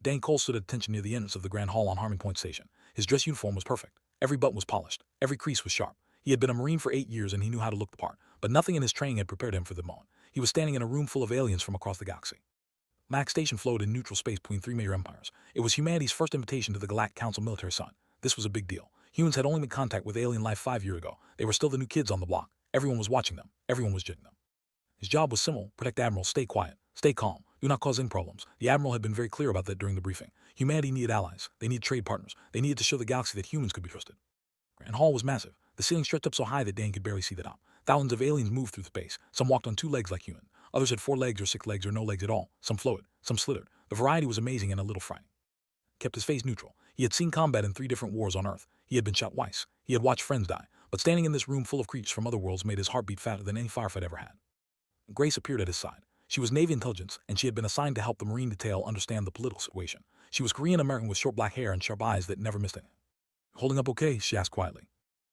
Dan Cole stood at attention near the entrance of the Grand Hall on Harmon Point Station. His dress uniform was perfect. Every button was polished. Every crease was sharp. He had been a Marine for 8 years and he knew how to look the part, but nothing in his training had prepared him for the moment. He was standing in a room full of aliens from across the galaxy. Max Station flowed in neutral space between three major empires. It was humanity's first invitation to the Galactic Council military summit. This was a big deal. Humans had only made contact with alien life 5 years ago. They were still the new kids on the block. Everyone was watching them. Everyone was judging them. His job was simple: protect the Admiral, stay quiet, stay calm, do not cause any problems. The Admiral had been very clear about that during the briefing. Humanity needed allies. They needed trade partners. They needed to show the galaxy that humans could be trusted. Grand Hall was massive. The ceiling stretched up so high that Dan could barely see the top. Thousands of aliens moved through space. Some walked on 2 legs like humans. Others had 4 legs or 6 legs or no legs at all. Some floated. Some slithered. The variety was amazing and a little frightening. Kept his face neutral. He had seen combat in 3 different wars on Earth. He had been shot twice. He had watched friends die. But standing in this room full of creatures from other worlds made his heart beat faster than any firefight ever had. Grace appeared at his side. She was Navy intelligence, and she had been assigned to help the Marine detail understand the political situation. She was Korean-American with short black hair and sharp eyes that never missed anything. "Holding up okay?" she asked quietly.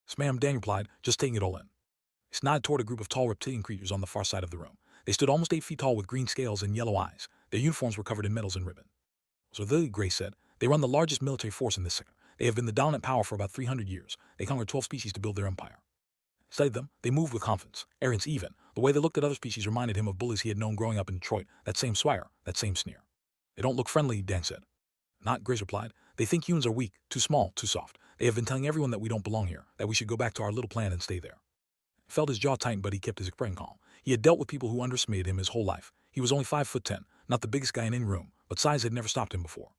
"Yes, ma'am," Dan replied, just taking it all in. He nodded toward a group of tall reptilian creatures on the far side of the room. They stood almost 8 feet tall with green scales and yellow eyes. Their uniforms were covered in medals and ribbon. "So they," Grace said, "they run the largest military force in this sector. They have been the dominant power for about 300 years. They conquered 12 species to build their empire." He studied them. They moved with confidence, arrogance even. The way they looked at other species reminded him of bullies he had known growing up in Detroit, that same swagger, that same sneer. "They don't look friendly," Dan said. "Not," Grace replied. "They think humans are weak, too small, too soft. They have been telling everyone that we don't belong here, that we should go back to our little planet and stay there." He felt his jaw tighten, but he kept his expression calm. He had dealt with people who underestimated him his whole life. He was only 5'10", not the biggest guy in any room, but size had never stopped him before.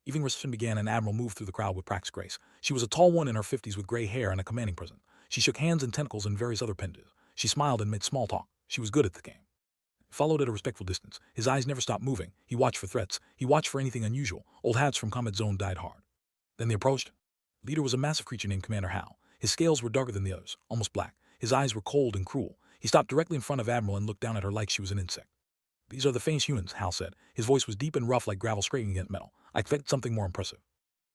Evening reception began and Admiral moved through the crowd with practiced grace. She was a tall woman in her 50s with gray hair and a commanding presence. She shook hands and tentacles and various other appendages. She smiled and made small talk. She was good at the game. He followed at a respectful distance. His eyes never stopped moving. He watched for threats. He watched for anything unusual. Old hats from Combat Zone died hard. Then they approached. The leader was a massive creature named Commander Hal. His scales were darker than the others, almost black. His eyes were cold and cruel. He stopped directly in front of Admiral and looked down at her like she was an insect. "These are the famous humans," Hal said. His voice was deep and rough like gravel scraping against metal. "I expected something more impressive."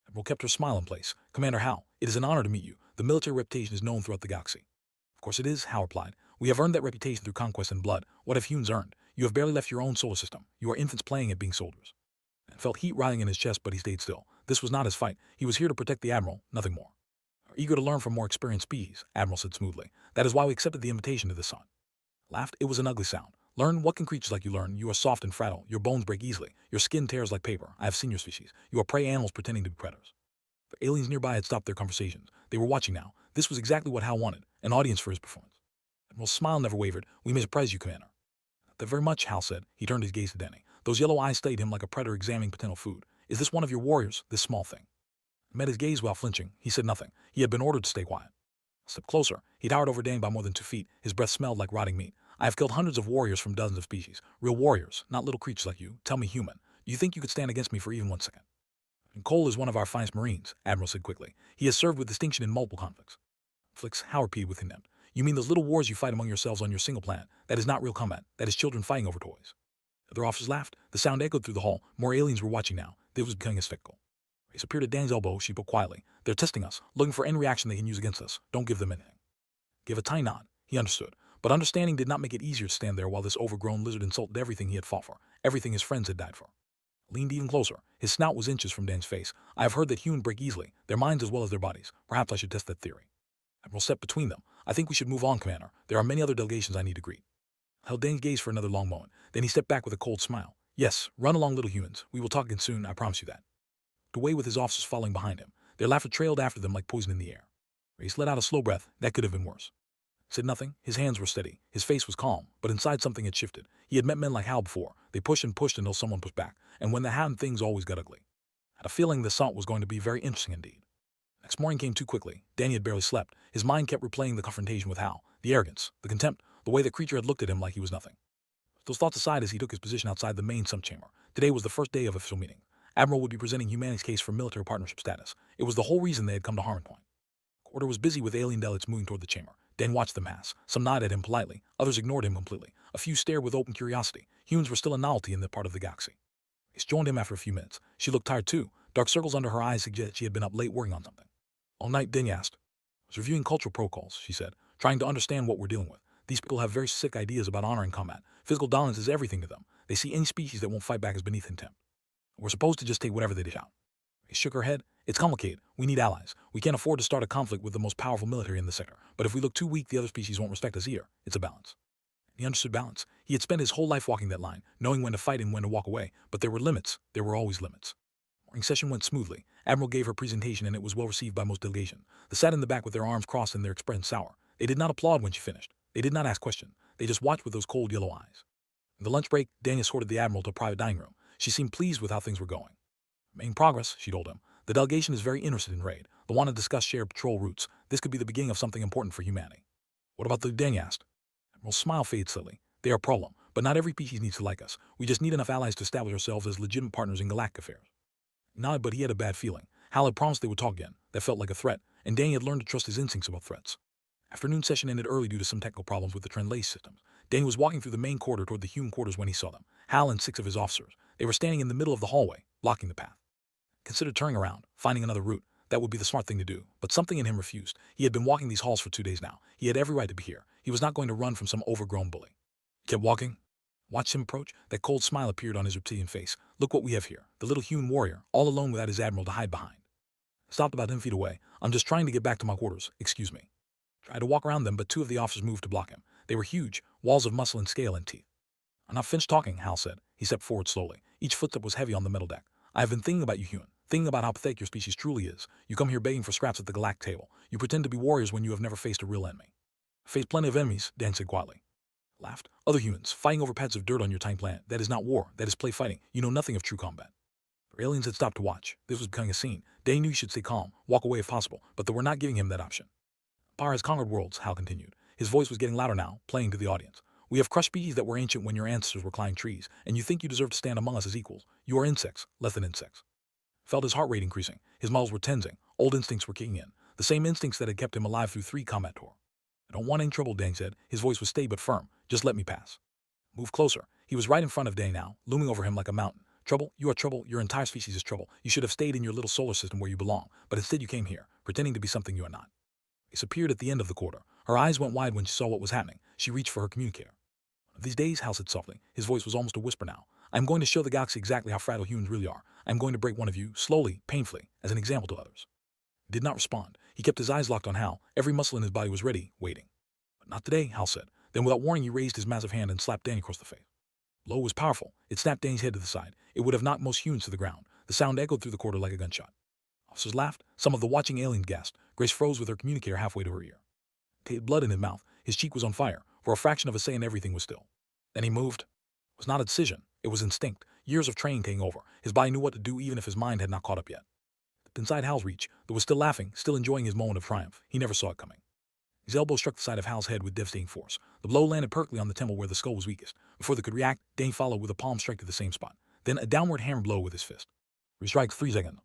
Admiral kept her smile in place. "Commander Hal, it is an honor to meet you. The military reputation is known throughout the galaxy." "Of course it is," Hal replied. "We have earned that reputation through conquest and blood. What have humans earned? You have barely left your own solar system. You are infants playing at being soldiers." And felt heat rising in his chest, but he stayed still. This was not his fight. He was here to protect the Admiral, nothing more. "Are eager to learn from more experienced species," Admiral said smoothly. "That is why we accepted the invitation to the sun." Laughed. It was an ugly sound. "Learn? What can creatures like you learn? You are soft and fragile. Your bones break easily. Your skin tears like paper. I have seen your species. You are prey animals pretending to be predators." The aliens nearby had stopped their conversations. They were watching now. This was exactly what Hal wanted, an audience for his performance. Admiral's smile never wavered. "We may surprise you, Commander." "Not that very much," Hal said. He turned his gaze to Denny. Those yellow eyes studied him like a predator examining potential food. "Is this one of your warriors, this small thing?" He met his gaze while flinching. He said nothing. He had been ordered to stay quiet. A step closer. He towered over Danny by more than 2 feet. His breath smelled like rotting meat. "I have killed hundreds of warriors from dozens of species. Real warriors, not little creatures like you. Tell me, human, do you think you could stand against me for even 1 second?" "And Cole is one of our finest Marines," Admiral said quickly. "He has served with distinction in multiple conflicts." "Conflicts?" Hal repeated with contempt. "You mean those little wars you fight among yourselves on your single planet? That is not real combat. That is children fighting over toys." The other officers laughed. The sound echoed through the hall. More aliens were watching now. It was becoming a spectacle. Grace appeared at Dan's elbow. She spoke quietly. "They're testing us, looking for any reaction they can use against us. Don't give them anything." Gave a tiny nod. He understood. But understanding did not make it easier to stand there while this overgrown lizard insulted everything he had fought for, everything his friends had died for. Leaned even closer. His snout was inches from Dan's face. "I have heard that humans break easily, their minds as well as their bodies. Perhaps I should test that theory." Admiral stepped between them. "I think we should move on, Commander. There are many other delegations I need to greet." Held Dan's gaze for another long moment. Then he stepped back with a cold smile. "Yes, run along, little humans. We will talk again soon, I promise you that." Away with his officers following behind him. Their laughter trailed after them like poison in the air. Grace let out a slow breath. That could have been worse. Said nothing. His hands were steady. His face was calm, but inside something had shifted. He had met men like Hal before. They pushed and pushed until someone pushed back, and when that happened, things always got ugly. Had a feeling the assault was going to be very interesting indeed. Next morning came too quickly. Danny had barely slept. His mind kept replaying the confrontation with Hal, the arrogance, the contempt, the way the creature had looked at him like he was nothing. Those thoughts aside as he took his position outside the main summit chamber. Today was the first day of official meeting. Admiral would be presenting humanity's case for military partnership status. It was the whole reason they had come to Harmon Point. Quarter was busy with alien delegates moving toward the chamber. Dan watched them pass. Some nodded at him politely. Others ignored him completely. A few stared with open curiosity. Humans were still a novelty in that part of the galaxy. Grace joined him after a few minutes. She looked tired too. Dark circles under her eyes suggested she had been up late working on something. "All night?" Dan asked. "I was reviewing cultural protocols," she said, "trying to understand what we're dealing with. These people have very sick ideas about honor and combat. Physical dominance is everything to them. They see any species that won't fight back as beneath contempt." We're supposed to just take whatever they dish out. He shook her head. It's complicated. We need allies. We can't afford to start a conflict with the most powerful military in the sector. But if we look too weak, the other species won't respect us either. It's a balance. He understood balance. He had spent his whole life walking that line, knowing when to fight and when to walk away. But there were limits. There were always limits. Morning session went smoothly. Admiral gave her presentation and it was well received by most delegation. They sat in the back with their arms crossed and their expression sour. They did not applaud when she finished. They did not ask questions. They just watched with those cold yellow eyes. In the lunch break, Daniel escorted the Admiral to a private dining room. She seemed pleased with how things were going. Making progress, she told him. The delegation is very interested in raid. They want to discuss shared patrol routes. This could be the beginning of something important for humanity. What about the Daniel asked? Admiral's smile faded slowly. They are a problem, but not every species needs to like us. We just need enough allies to establish ourselves as legitimate partners in galactic affairs. Nodded, but he had a bad feeling. Hal had promised they would talk again. That felt like a threat, and Danny had learned to trust his instincts about threats. Afternoon session ended early due to some technical problems with the translation systems. Danny was walking through the main corridor toward the human quarters when he saw them. Hal and 6 of his officers. They were standing in the middle of the hallway, blocking the path. Considered turning around, finding another route. That would be the smart thing to do, but something in him refused. He had been walking these halls for 2 days now. He had every right to be here. He was not going to run from some overgrown bully. He kept walking. Watched him approach. That cold smile appeared on his reptilian face. Look what we have here. The little human warrior, all alone without his admiral to hide behind. Stopped about 10 feet away. I'm just trying to get back to my quarters. Excuse me. Tried to walk around them, but 2 of the officers moved to block him. They were huge, walls of muscle and scale and teeth. I'm not finished talking, Hal said. He stepped forward slowly. Each footstep was heavy on the metal deck. I have been thinking about you, human. Thinking about how pathetic your species truly is. You come here begging for scraps at the galactic table. You pretend to be warriors when you have never faced a real enemy. I faced plenty of enemies, Dan said quietly. Laughed. Other humans, fighting over pads of dirt on your tiny planet. That is not war. That is play fighting. You know nothing of true combat. The aliens had stopped to watch. This was becoming a scene. Dan knew he should stay calm, walk away if possible, but they were not giving him that option. Power has conquered worlds, Hal continued. His voice was getting louder now, playing to the audience. We have crushed species that were ancient when your ancestors were climbing trees, and you think you deserve to stand among us as equals. You are insects, less than insects. Felt his heart rate increasing. His muscles were tensing. Old instincts were kicking in. The same instincts that had kept him alive through 3 combat tours. I don't want any trouble, Dang said. His voice was steady but firm. Just let me pass. Move closer. He was right in front of Dang now, looming over him like a mountain. Trouble? You are trouble. Your entire species is trouble. You should have stayed in your little solar system where you belong, but instead you came here, pretending to be something you are not. Ace appeared at the end of the corridor. Her eyes went wide when she saw what was happening. She reached for her communicator. One of these days, Hal said softly. His voice was almost a whisper now. I'm going to show the galaxy exactly how fragile humans really are. I'm going to break one of you, slowly, painfully, as an example to others. He did not respond. He kept his eyes locked on Hal. Every muscle in his body was ready, waiting. But not today, Hal said. Then without warning, he raised his massive hand and slapped Danny across the face. The blow was powerful. It snapped Danny's head to the side. It would have knocked most humans to the ground. The sound echoed through the corridor like a gunshot. Officers laughed. Some of the watching aliens gasped. Grace froze with her communicator halfway to her ear. He had blood in his mouth. His cheek was on fire. For a fraction of a second, everything was still. Then he moved. It was not a decision. It was instinct. Years of training taking over. His body knew what to do even if his mind had not caught up yet. Inside Hal's reach, though was still laughing, still enjoying his moment of triumph. He never saw it coming. His elbow struck the side of Hal's head with devastating force. The blow landed perfectly on the temple where the skull was weakest. Before they could react, Dane followed with a palm strike to the same spot. Then a downward hammer blow with his fist. Restrike 3 seconds.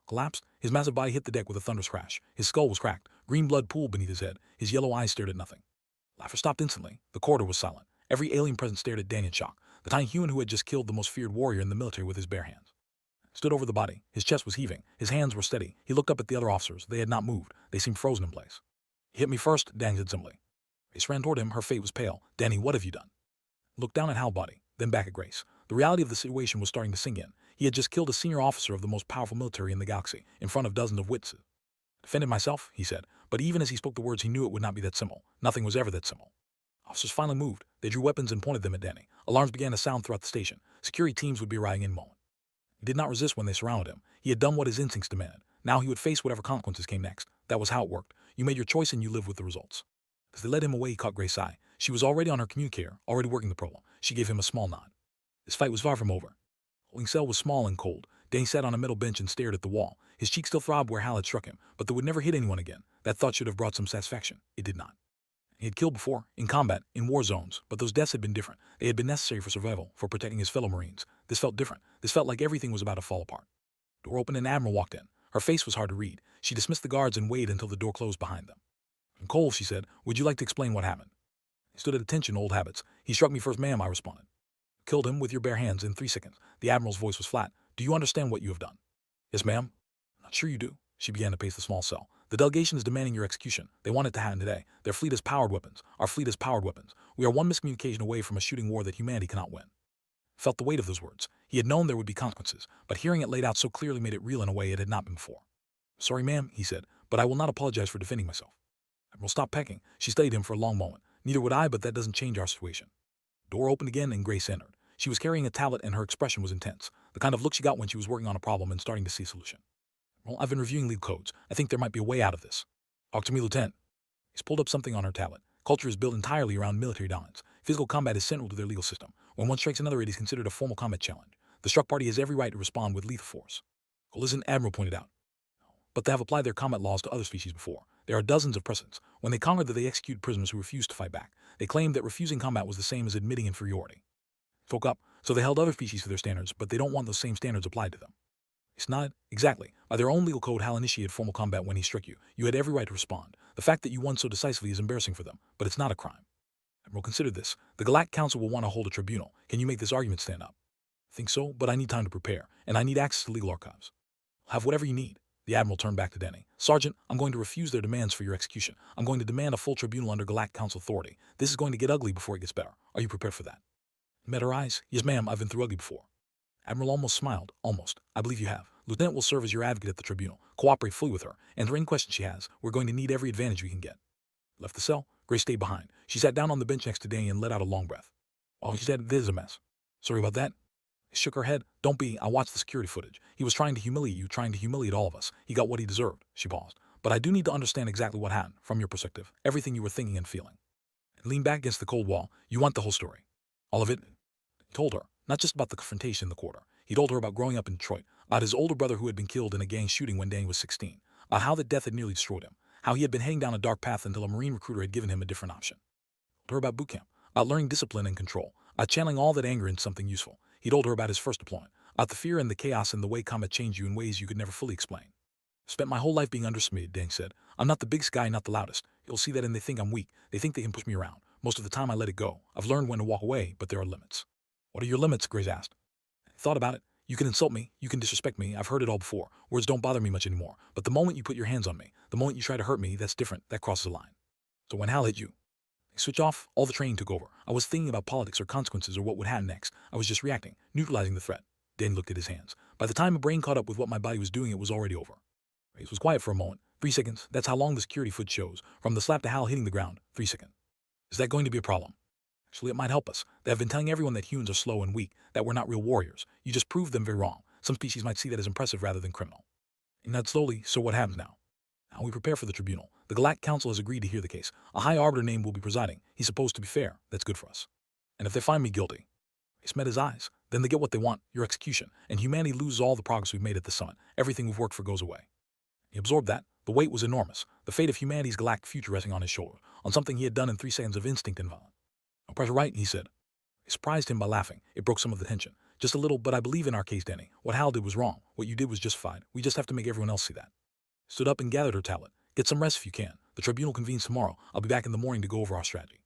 Collapsed, his massive body hit the deck with a thunderous crash. His skull was cracked. Green blood pooled beneath his head. His yellow eyes stared at nothing. Laughter stopped instantly. The corridor was silent. Every alien present stared at Dane in shock. The tiny human who had just killed the most feared warrior in the military with his bare hands. Stood over the body. His chest was heaving. His hands were steady. He looked up at the other officers. They had not moved. They seemed frozen in place. He hit me first, Dang said simply. Grace ran toward him. Her face was pale. Danny, what have you done? Looked down at Hal's body, then back at Grace. The reality of the situation was starting to sink in. He had just killed a senior officer of the most powerful military in the galaxy, in front of dozens of witnesses. Defended myself, he said, but even as he spoke the words, he knew it would not be that simple. Nothing was ever that simple. Officers finally moved. They drew weapons and pointed them at Danny. Alarms began to sound throughout the station. Security teams would be arriving in a moment. He did not resist when they surrounded him. He had done what his instincts demanded. Now he would face whatever consequences came next. That was how it worked. You made your choice and you lived with the results. As they led him away, he caught Grace's eye. She was already on her communicator, already working the problem. She gave him a small nod. This fight was far from over. Holding cell was small and cold. Danny sat on a metal bench and stared at the wall. His cheek still throbbed where Hal had struck him, but they would never hit anyone again. That thought should have brought some satisfaction. It did not. He had killed before, in combat, in war zones, but those deaths had been different. They had been necessary for survival, for protecting his fellow Marines. This felt different. This felt like everything was about to fall apart. Door opened and Admiral walked in. Her face was hard to read. She dismissed the guards and waited until the door closed behind them. Cole, she said, would you like to explain what happened? He stood at attention, old habits. He struck me first, ma'am, I responded. Killed him with your bare hands in 3 seconds. The Admiral's voice was flat. Do you understand what you have done? Yes, ma'am. I'm not sure you do. She began to pace the small cell. The delegation is demanding your execution. They want it to happen today. Their fleet has powered weapons. Our fleet has powered weapons. We are one miscommunication away from a shooting war that humanity cannot win. felt the weight of those words. He had known there would be consequences, but hearing it laid out so clearly made it real in a way it had not been before. "Sorry, ma'am," he said, "but I will not apologize for defending myself." Admiral stopped pecking. She studied him for a long moment. "Neither would I, but that doesn't change our situation." The door opened again and Grace entered. She was carrying a tablet and her expression was intense, the kind of look she got when she was working on a problem and starting to see a solution. "Well, I've been reviewing legal codes. I think there might be a way out of this." "Talk to me, Lieutenant." He's pulled up something on her tablet. Culture is built entirely around military dominance. Physical combat is central to their legal system. When one strikes another, it is considered a formal combat challenge. The struck party has every right to respond with lethal force. Collision Admiral pointed out. But they have applied their combat laws to other species before. There are dozens of precedents. When they conquered them, they executed prisoners who refused to fight back. They claimed that refusing combat was the same as admitting inferiority. Spoke up, so they held other species to their standards, but they don't want those same standards applied to them. It's not exactly. By their own legal code, Hal initiated formal combat when he struck you. You had every right to respond. The fact that you won so decisively is embarrassing for them, but it's not a crime. Admiral, consider this. The Galactic Council will want to hold a tribunal. Can you make this argument stand up? Think so, but I need time to prepare, and I need access to legal archives. Have whatever you need. The Admiral turned back to Denny. "Sergeant, I'm going to refuse their demands for your execution. I'm going to demand a full tribunal under Galactic Council authority. This is going to get ugly before it gets better. Are you prepared for that?" He met her eyes. "Yes, ma'am, I've been through ugly before." Admiral almost smiled. "Almost. I believe you have. Lieutenant will serve as your advocate at the tribunal. Cooperate fully with her. Answer any questions she has. We're going to need every advantage we can get." Left the cell. Grace stayed behind. She sat down on the bench next to Danny and let out a long breath. "Oh," she said, "this is a mess." "Sorry about that." He shook her head. "Don't be. I watched the security footage. He was trying to humiliate you, trying to humiliate all of us. He got what he deserved." She paused. "But I do need to understand exactly what happened, from your perspective, everything you were thinking and feeling." And leaned back against the cold wall. "You want the whole story." "All of it?" He told her, not just about the confrontation in the quarter. He told her about growing up in Detroit, about his older brother who had been killed in a gang shooting when Danny was 16, about how that death had nearly destroyed him, how he had been heading down a dark path until a Marine recruiter had given him a different option. He told her about boot camp, about learning discipline and control, about channeling all that anger into something useful. He told her about his first deployment, about the fear and the chaos and the way combat changed you in ways you could never fully explain. "Spent my whole life being underestimated," Danny said. "I'm not the biggest guy, not the loudest. You'll see that, and they think I'm weak. They think they can push me around. Most of the time I let it go. I've learned when to walk away, but there are limits." "What are your limits?" Grace asked. I thought about it. "You can insult me, you can disrespect me, I've heard it all before. Words don't bother me much anymore. But the moment you put your hands on me, the moment you try to hurt me, that's different. That crosses a line." "So when Hal hit you?" "Switch off, all the training took over. I was thinking about politics or consequences or what would happen next. I was just reacting, neutralizing the threat." Dan looked at his hands. "By the time my brain caught up with what my body was doing, it was already over." Grace was quiet for a moment. 3 seconds, that's how long the security foot shows. From the slap to Hal hitting the ground, 3 seconds. "Is that going to be a problem?" "Actually, it might help us. They have been telling everyone that humans are slow and weak, that we're not real warriors. You just proved them very wrong. Some species might see that as impressive rather than criminal." And not slowly, so what happens now? "Now we prepare for the tribunal. The Galactic Council has agreed to hear the case. A high arbiter named will be presiding. He's supposed to be fair. That's good for us. And if they find me guilty," he met his eyes, "then they get what they want, your execution, and humanity loses all the progress we've made at the summit. Everything we've worked for goes away." He absorbed that. The weight was enormous. The fate of humanity's galactic future resting on his shoulders, on something he had done in 3 seconds of instinct and violence. "No pressure, right?" he said. It surprised him by laughing. It broke some of the tension. "Just a little, but I believe in our case, Danny. What Hal did was wrong. What you did was justified. We just have to make everyone else see that." Stood up and gathered her tablet. "Get some rest if you can. The tribunal convenes tomorrow. I'll be back in the morning to go over our strategy."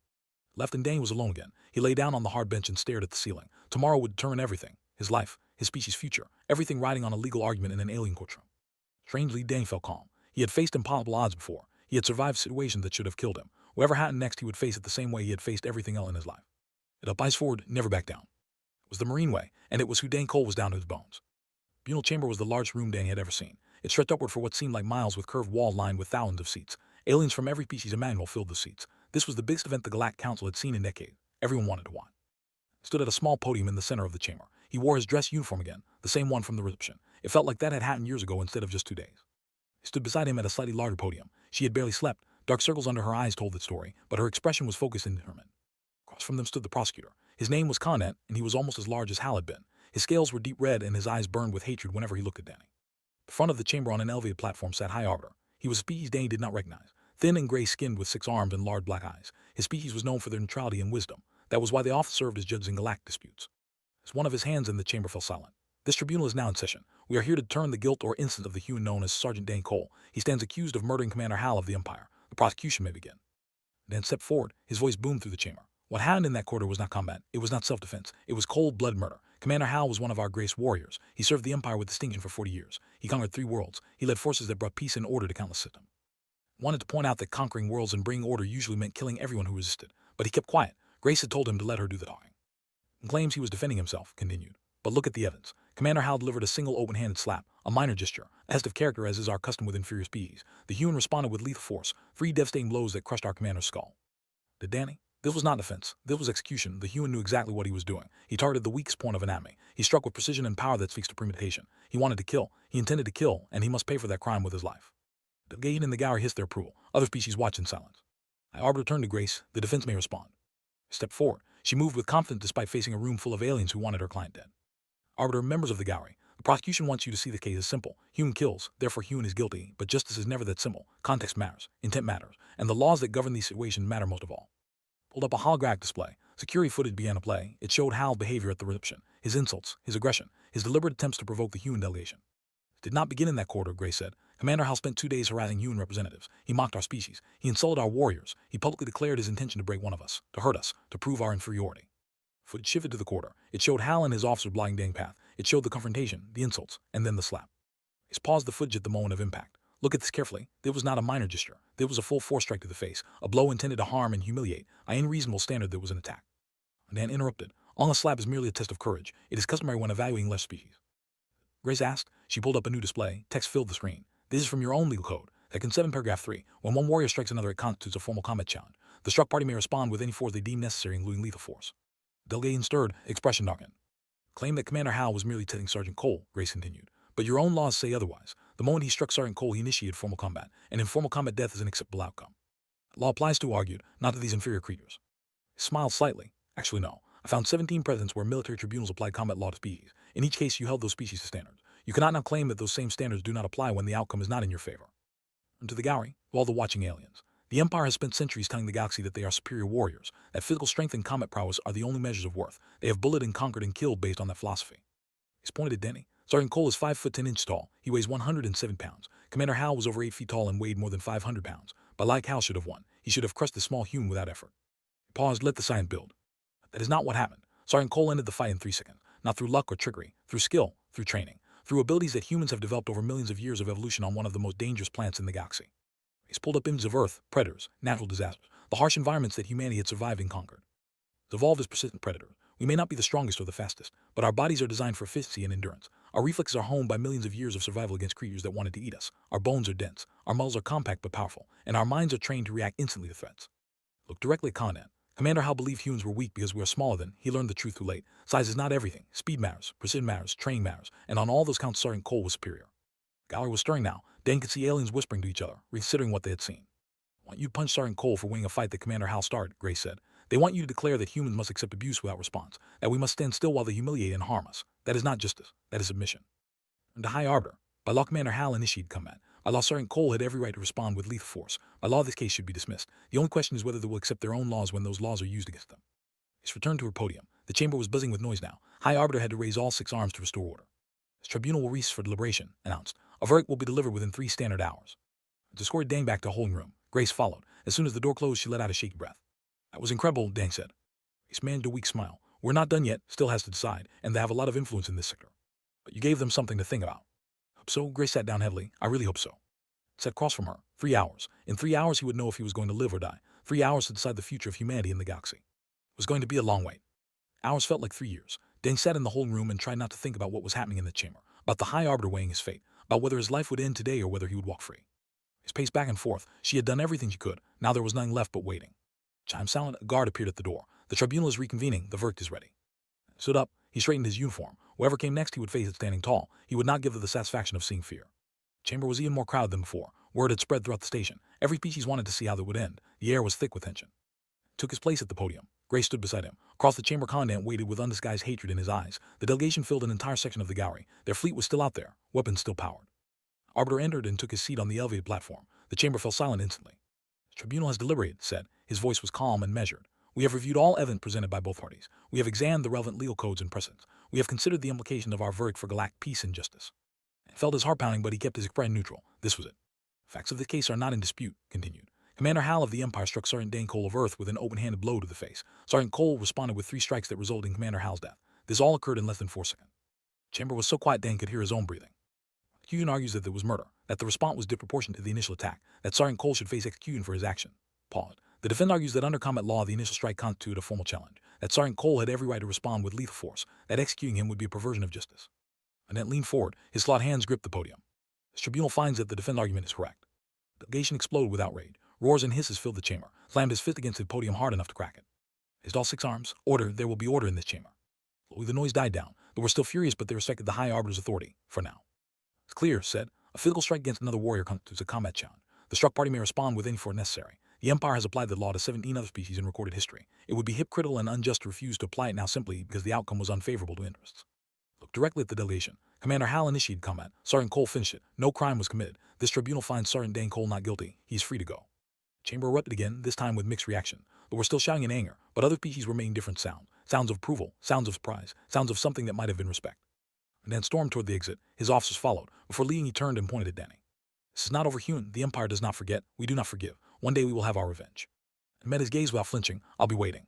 Left and Danny was alone again. He lay down on the hard bench and stared at the ceiling. Tomorrow would determine everything. His life, his species' future, everything riding on a legal argument in an alien courtroom. Strangely, Danny felt calm. He had faced impossible odds before. He had survived situations that should have killed him. Whatever happened next, he would face it the same way he had faced everything else in his life. It up, eyes forward, never back down. It was the Marine way, and it was who Dane Cole was down to his bones. The tribunal chamber was the largest room Danny had ever seen. It stretched upward for what seemed like miles with curved walls lined with thousands of seats. Aliens from every species imaginable filled the seats. This was the biggest event the Galactic Council had seen in decades. Everyone wanted to watch. He stood at a small podium in the center of the chamber. He wore his dress uniform again, the same one from the reception. It felt like that had happened years ago instead of just 2 days. She stood beside him at a slightly larger podium. She had barely slept. Dark circles under her eyes told the story, but her expression was focused and determined. Across from them stood the prosecutor. His name was Conant, and he was almost as large as Hal had been. His scales were deep red, and his eyes burned with hatred whenever he looked at Danny. The front of the chamber on an elevated platform sat High Arbiter. He was a species Danny did not recognize. Thin and gray-skinned with 6 arms and large black eyes. His species was known for their neutrality and wisdom. That was why they often served as judges in galactic disputes. As one of his hands in the chamber fell silent. "This tribunal is now in session. We are here to determine the guilt or innocence of the human known as Sergeant Dan Cole. He stands accused of murdering Commander Hal of the Empire. The prosecution may begin." Dan stepped forward. His voice boomed through the chamber. "What happened in that quarter was not combat. It was not self-defense. It was cold-blood murder. Commander Hal was one of our greatest warriors. He served the Empire with distinction for 40 years. He conquered 3 worlds. He led forces that brought peace and order to countless systems. Wanted to point out that conquering worlds and bringing order usually meant killing everyone who resisted. But he kept quiet. Grace had told him to let her do the talking. and claims he was defending himself, continued. But look at the evidence. Commander Hal delivered a single open-handed slap, a minor gesture, a test of character as is our custom with inferior species. The human responded with lethal force, 3 devastating blows that crushed our commander's skull. Did Danny? This was not defense. This was execution. The human knew exactly what he was doing. He targeted the weakest point of anatomy. He struck with precision and power that speaks to premeditation. He wanted to kill. He intended to kill, and he must pay for that crime with his life. The delegate and the gallery hissed their approval. Other species watched in silence. High Arbiter turned to Grace. The defense may respond. Stepped forward. She moved with confidence despite facing a room full of aliens who wanted her client dead. Arbiter, members of the gallery, the prosecution wants you to see the case as simple. Human kills, therefore human is guilty, but justice is never that simple. Context matters, intent matters, and the laws that govern these situations matter most of all. Pulled up a holographic display. Security footage began to play. It showed Hal's behavior at the reception, his insults, his aggression, his deliberate attempts to provoke the human delegation. It did not begin in that corridor, Grace said. Commander Hal spent 2 days harassing human representatives. He mocked our species. He insulted our warriors. He publicly declared his intention to break one of us, to hurt us, to prove our inferiority. Footage shifted to the corridor. It showed Hal and his officers blocking Dang's path. It showed the confrontation, the insults, and then the slap. He paused the footage at the moment of impact. Look at this carefully. There was not a minor gesture. There was a full force strike to the face, a blow intended to harm and humiliate. By any reasonable standard, there was an attack. Dan interrupted. On a slap is merely a test of courage. It is customary when evaluating less species. Grace asked. She pulled up a new display. Text filled the screen. This is from your own legal code. Section 7, paragraph 3. When one warrior strikes another, it constitutes a formal combat challenge. The struck party may respond with any force they deem necessary, including lethal force. Delegate stirred, expression darkened. Claim that Commander Hal was merely testing Sergeant Cole, Grace continued. But your own laws say otherwise. The moment he struck Sergeant Cole, he initiated formal combat, and in formal combat death is an acceptable outcome. Law applies to, argued, not to these inferior creatures. He smiled slightly. Actually, no. I found 17 precedents where military tribunals applied combat law to species. In each case, you held those species to standards. You cannot now claim that those same standards do not apply when the outcome is not in your favor. And to the gallery, to all the watching aliens. The Empire has spent centuries telling the galaxy that they are superior warriors, that physical strength and combat prowess are the only measures of worth. They have bulleted and conquered and killed based on that philosophy. He's pointed at Denny. Sergeant Cole is 5 foot 10 inches tall. He weighs 107 pounds. Commander Hal was over 8 feet tall and weighed more than 500 pounds. But like Hal should have won. He should have crushed the small human without effort. He paused, let the science build. That is not what happened. Sergeant Cole ended the fight in 3 seconds. Not through luck or trickery, through skill, through training, through abilities that humans have developed over millions of years of evolution on one of the most dangerous planets in the galaxy. He's pulled up images of Earth, predators, natural disasters, the harsh environments that humanity had survived and conquered. It's evolved as persistent predators. We may not be the strongest or the fastest, but our bodies are designed for efficiency and endurance. Our reflexes are honed by millions of years of survival against creatures that wanted to eat us. Our bones are dense, our muscles are compact but powerful, and our minds are trained to react instantly to threats. Look directly at Commandant. Commander Hal believed humans were weak because we are smaller than. He learned the truth too late. Size is not everything. Speed matters, precision matters, training matters, and on all those counts Sergeant Cole was superior. Gallery was stirring now. Dan could see aliens whispering to each other, reconsidering what they had seen. I want you to punch Sergeant Cole for winning a fight that Commander Hal started, Grace said. They want you to declare that humans must accept abuse without response, that we must stand still while they humiliate and harm us. That is not justice. That is submission. And to High Arbiter, by law Commander Hal initiated combat. By law Sergeant Cole had every right to respond with lethal force. By law this case should be dismissed. The only question is whether they will accept their own laws when those laws are used against them. She returned to her podium. The chamber was buzzing with noise now. High Arbiter had to raise all 6 arms to restore order. This tribunal will recess for deliberation, announced. A verdict will be delivered within 3 standard hours. To escort Dang back to a holding room, Grace followed. As soon as the door closed, she let out a shaky breath. That was incredible, Dang said. He managed a weak smile. We're not done yet, still has to decide, and they have a lot of influence in this sector. But you gave them something to think about. Hope so? Grace sat down heavily. I really hope so. Sat across from her. 3 hours. In 3 hours he would know if he was going to live or die. 3 hours to decide the future of humanity in the galaxy. It was going to be a long wait. Hours felt like 3 years. Dang sat in the holding room and tried not to think about what was happening in the chamber, about the High Arbiter weighing his fate, about whether his life would end today or whether he would walk free. He paced back and forth. She had done everything she could. Now there was nothing left but waiting. Chime silent, a guard appeared at the door. The tribunal is reconvening. The verdict is ready. Stood up. He straightened his uniform. Whoever came next he would face it standing tall. He would not give her the satisfaction of seeing fear. The chamber was even more crowded than before. Word had spread throughout the station. Every species wanted to see how that would end. The air was thick with tension. He took his place at the podium. Grace stood beside him. Across the chamber Commandant waited with undisguised hatred in his eyes. The delegation filled an entire section of the gallery. Their fleet was still out there, weapons still powered. Arbiter entered and took his seat on the elevated platform. The chamber fell silent instantly. The tribunal has deliberated, said. His voice was calm and measured. We have reviewed all evidence presented by both parties. We have examined the relevant legal codes and precedents. We have considered the implication of our verdict for galactic peace and justice. It felt his heart pounding, but he kept his expression neutral. This was it. Facts of the case are not in dispute, continued. Commander Hal of the Empire struck Sergeant Dane Cole of Earth with an open-handed blow to the face. Sergeant Cole responded with 3 strikes that resulted in Commander Hal's death. This all occurred in less than 4 seconds. The chamber was so quiet Dane could hear his own breathing. The accusant argues that there was murder, that the response was disproportionate to the initial attack, that Sergeant Cole should face execution for his action. Paused. The defendant argues that under combat law the initial strike constituted a formal challenge, that Sergeant Cole had every right to respond with lethal force, that executing him would be a perversion of justice. Annette leaned forward, his clawed hands gripped the podium. This tribunal finds that the defense argument is correct. The delegation exploded with outrage. Roars and hisses filled the chamber, slammed his fist against the podium hard enough to crack it. His all 6 arms, order, there will be order in this chamber. Slowly the noise died down. They were still furious, but they respected the High Arbiter's authority, for now. It's clear, said. A physical strike against another warrior constitutes a combat challenge. The struck party may respond with any force necessary. The Empire has applied the law to 17 other species in recorded history. It would be hypocritical and unjust to refuse to apply it now simply because the outcome was unfavorable to interests. Look directly at the delegation. Commander Hal initiated combat. Sergeant Cole finished it. No crime was committed. This tribunal finds Sergeant Dan Cole not guilty. He is free to go. The chamber erupted again, this time with mixed reaction. They were still shouting in anger, but other species were making different sounds. Sounds of approval, sounds of surprise, sounds of something that might have been respect. And Dan stormed toward the exit. His officers followed. Before leaving, he turned and pointed at Danny. This is not overhuman. The Empire does not forget. We do not forgive. One day we will have our revenge. And met his gaze without flinching. I'll be waiting.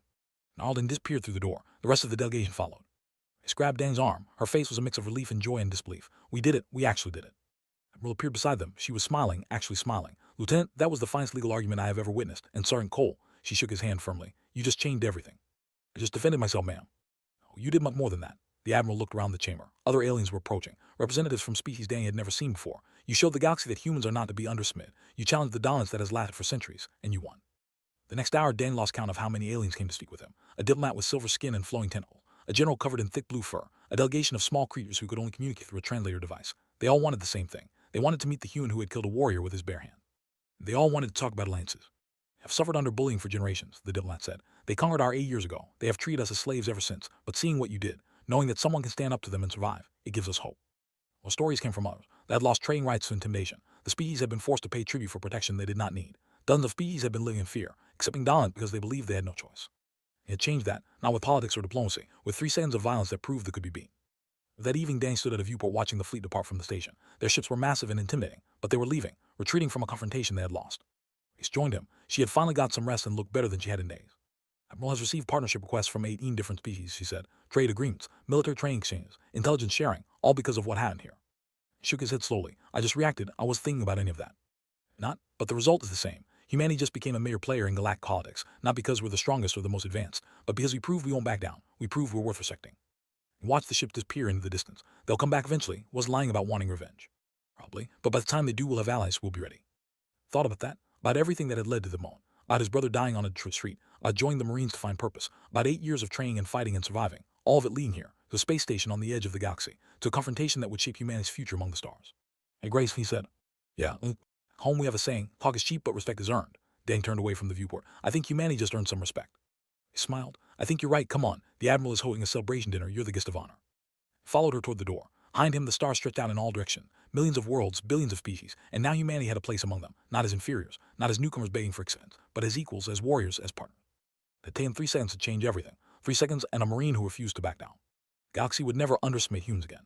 And Alden disappeared through the door. The rest of the delegation followed. She grabbed Dan's arm. Her face was a mix of relief and joy and disbelief. We did it. We actually did it. Admiral appeared beside them. She was smiling, actually smiling. Lieutenant, that was the finest legal argument I have ever witnessed. And Sergeant Cole, she shook his hand firmly. You just changed everything. I just defended myself, ma'am. Oh, you did much more than that. The Admiral looked around the chamber. Other aliens were approaching, representatives from species Danny had never seen before. You showed the galaxy that humans are not to be underestimated. You challenged the dominance that has lasted for centuries, and you won. The next hour, Dan lost count of how many aliens came to speak with him. A diplomat with silver skin and flowing tentacles, a general covered in thick blue fur, a delegation of small creatures who could only communicate through a translator device. They all wanted the same thing. They wanted to meet the human who had killed a warrior with his bare hand. They all wanted to talk about alliances. Have suffered under bullying for generations, the diplomat said. They conquered our 8 years ago. They have treated us as slaves ever since. But seeing what you did, knowing that someone can stand up to them and survive, it gives us hope. Well, stories came from others that had lost trading rights to intimidation. The species had been forced to pay tribute for protection they did not need. Dozens of species had been living in fear, accepting dominance because they believed they had no choice. It had changed that, not with politics or diplomacy, with 3 seconds of violence that proved they could be beaten. That evening, Danny stood at a viewport watching the fleet depart from the station. Their ships were massive and intimidating, but they were leaving, retreating from a confrontation they had lost. Grace joined him. She had finally got some rest and looked better than she had in days. Admiral has received partnership requests from 18 different species, she said. Trade agreements, military training exchanges, intelligence sharing, all because of what happened here. He shook his head slowly. I just reacted. I wasn't thinking about any of that. Not, but the result is the same. Humanity just became a major player in galactic politics, not because we're the strongest or the most advanced, but because we proved we won't back down. We proved we're worth respecting. Watch the ship disappear into the distance. They'll come back eventually. Was lying about wanting revenge. Probably, but by the time they do, we'll have allies who will be ready. Thought about that? About everything that had led to the moment. About his brother dying on a Detroit street. About joining the Marines to find purpose. About 8 years of training and fighting and surviving. All of it leading here, to a space station on the edge of the galaxy, to a confrontation that would shape humanity's future among the stars. Hey, Grace, he said. Yeah. Home we have a saying, talk is cheap but respect is earned. Dan turned away from the viewport. I think humanity just earned some respect. He smiled. I think you're right. Come on. The Admiral is holding a celebration dinner. You're the guest of honor. He followed her toward the door. Behind him, the stars stretched out in all directions. Millions of worlds, billions of species, and now humanity had a place among them. Not as inferiors, not as newcomers begging for acceptance, but as equals, as warriors, as partners. It had taken 3 seconds to change everything. 3 seconds and a Marine who refused to back down. Galaxy would never underestimate humans again.